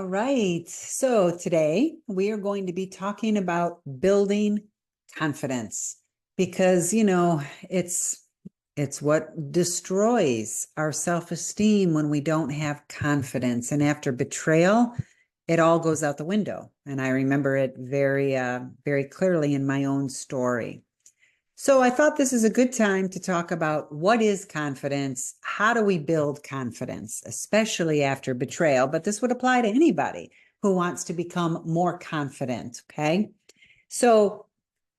All right. So today we are going to be talking about building confidence because, it's what destroys our self-esteem when we don't have confidence. And after betrayal, it all goes out the window. And I remember it very clearly in my own story. So I thought this is a good time to talk about what is confidence? How do we build confidence, especially after betrayal? But this would apply to anybody who wants to become more confident. Okay. So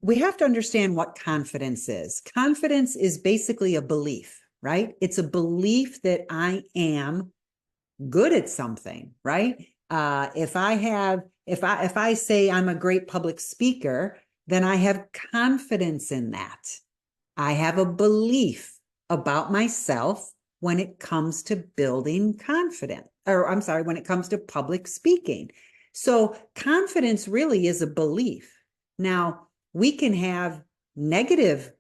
we have to understand what confidence is. Confidence is basically a belief, right? It's a belief that I am good at something, right? If I say I'm a great public speaker, then I have confidence in that. I have a belief about myself when it comes to building confidence, or I'm sorry, when it comes to public speaking. So confidence really is a belief. Now, we can have negative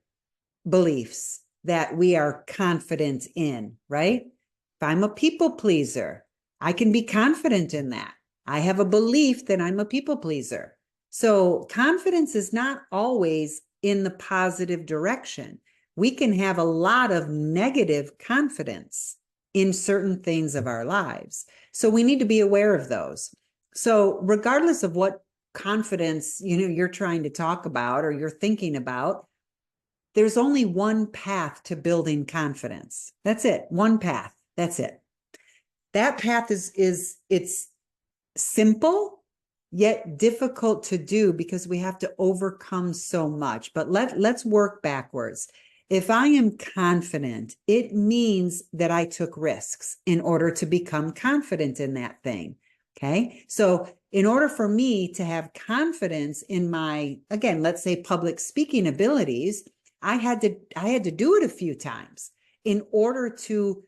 beliefs that we are confident in, right? If I'm a people pleaser, I can be confident in that. I have a belief that I'm a people pleaser. So confidence is not always in the positive direction. We can have a lot of negative confidence in certain things of our lives. So we need to be aware of those. So regardless of what confidence, you're trying to talk about or you're thinking about, there's only one path to building confidence. That's it. One path. That's it. That path is it's simple yet difficult to do because we have to overcome so much. But let's work backwards. If I am confident, it means that I took risks in order to become confident in that thing. Okay. So in order for me to have confidence in my, again, let's say public speaking abilities, I had to do it a few times in order to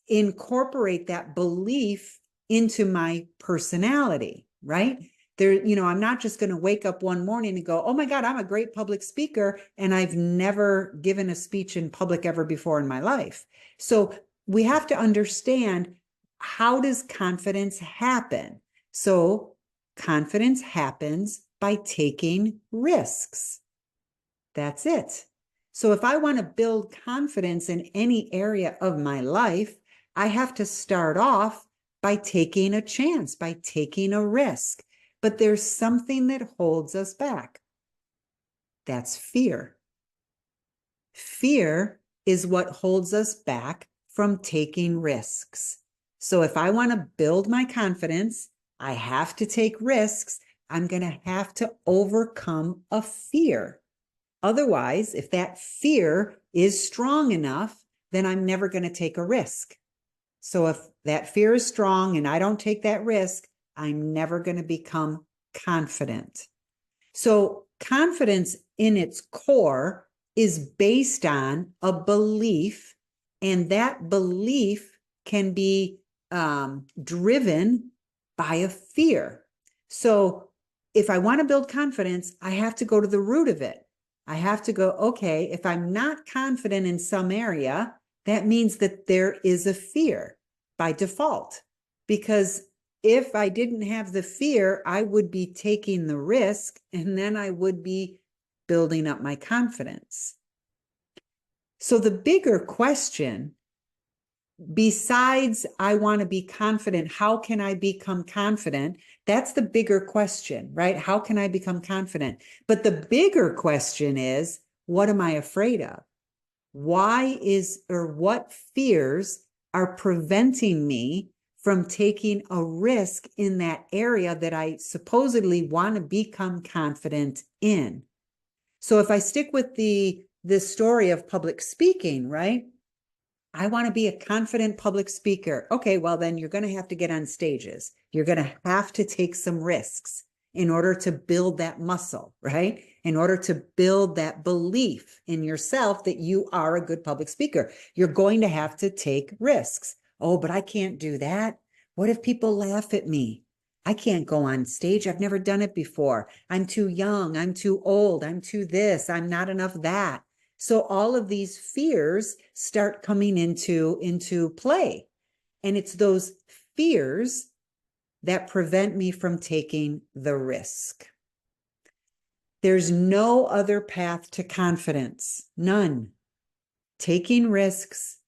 incorporate that belief into my personality, right? I'm not just going to wake up one morning and go, oh my God, I'm a great public speaker. And I've never given a speech in public ever before in my life. So we have to understand, how does confidence happen? So confidence happens by taking risks. That's it. So if I want to build confidence in any area of my life, I have to start off by taking a chance, by taking a risk. But there's something that holds us back. That's fear. Fear is what holds us back from taking risks. So if I want to build my confidence, I have to take risks. I'm going to have to overcome a fear. Otherwise, if that fear is strong enough, then I'm never going to take a risk. So if that fear is strong and I don't take that risk, I'm never going to become confident. So confidence in its core is based on a belief, and that belief can be driven by a fear. So if I want to build confidence, I have to go to the root of it. I have to go, okay, if I'm not confident in some area, that means that there is a fear by default. Because if I didn't have the fear, I would be taking the risk, and then I would be building up my confidence. So the bigger question, besides I want to be confident, how can I become confident? That's the bigger question, right? How can I become confident? But the bigger question is, what am I afraid of? What fears are preventing me from taking a risk in that area that I supposedly want to become confident in? So if I stick with this story of public speaking, right? I want to be a confident public speaker. Okay, well, then you're going to have to get on stages. You're going to have to take some risks in order to build that muscle, right? In order to build that belief in yourself that you are a good public speaker. You're going to have to take risks. Oh, but I can't do that. What if people laugh at me? I can't go on stage. I've never done it before. I'm too young. I'm too old. I'm too this. I'm not enough that. So all of these fears start coming into play. And it's those fears that prevent me from taking the risk. There's no other path to confidence, none. Taking risks,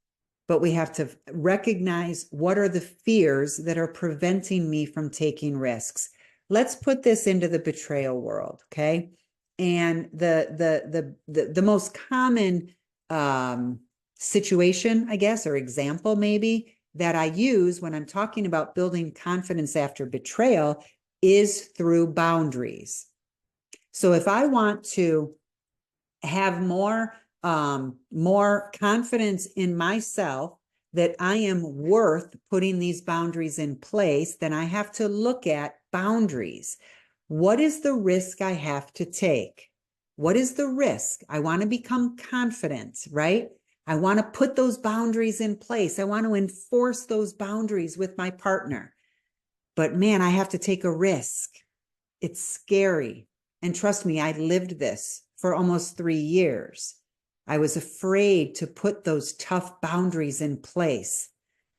but we have to recognize what are the fears that are preventing me from taking risks. Let's put this into the betrayal world, okay? And the most common situation, I guess, or example maybe that I use when I'm talking about building confidence after betrayal is through boundaries. So if I want to have more confidence in myself that I am worth putting these boundaries in place, then I have to look at boundaries. What is the risk I have to take? What is the risk? I want to become confident, right? I want to put those boundaries in place. I want to enforce those boundaries with my partner. But man, I have to take a risk. It's scary. And trust me, I lived this for almost 3 years. I was afraid to put those tough boundaries in place.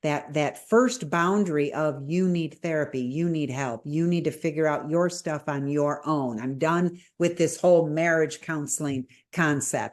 That first boundary of you need therapy, you need help, you need to figure out your stuff on your own. I'm done with this whole marriage counseling concept.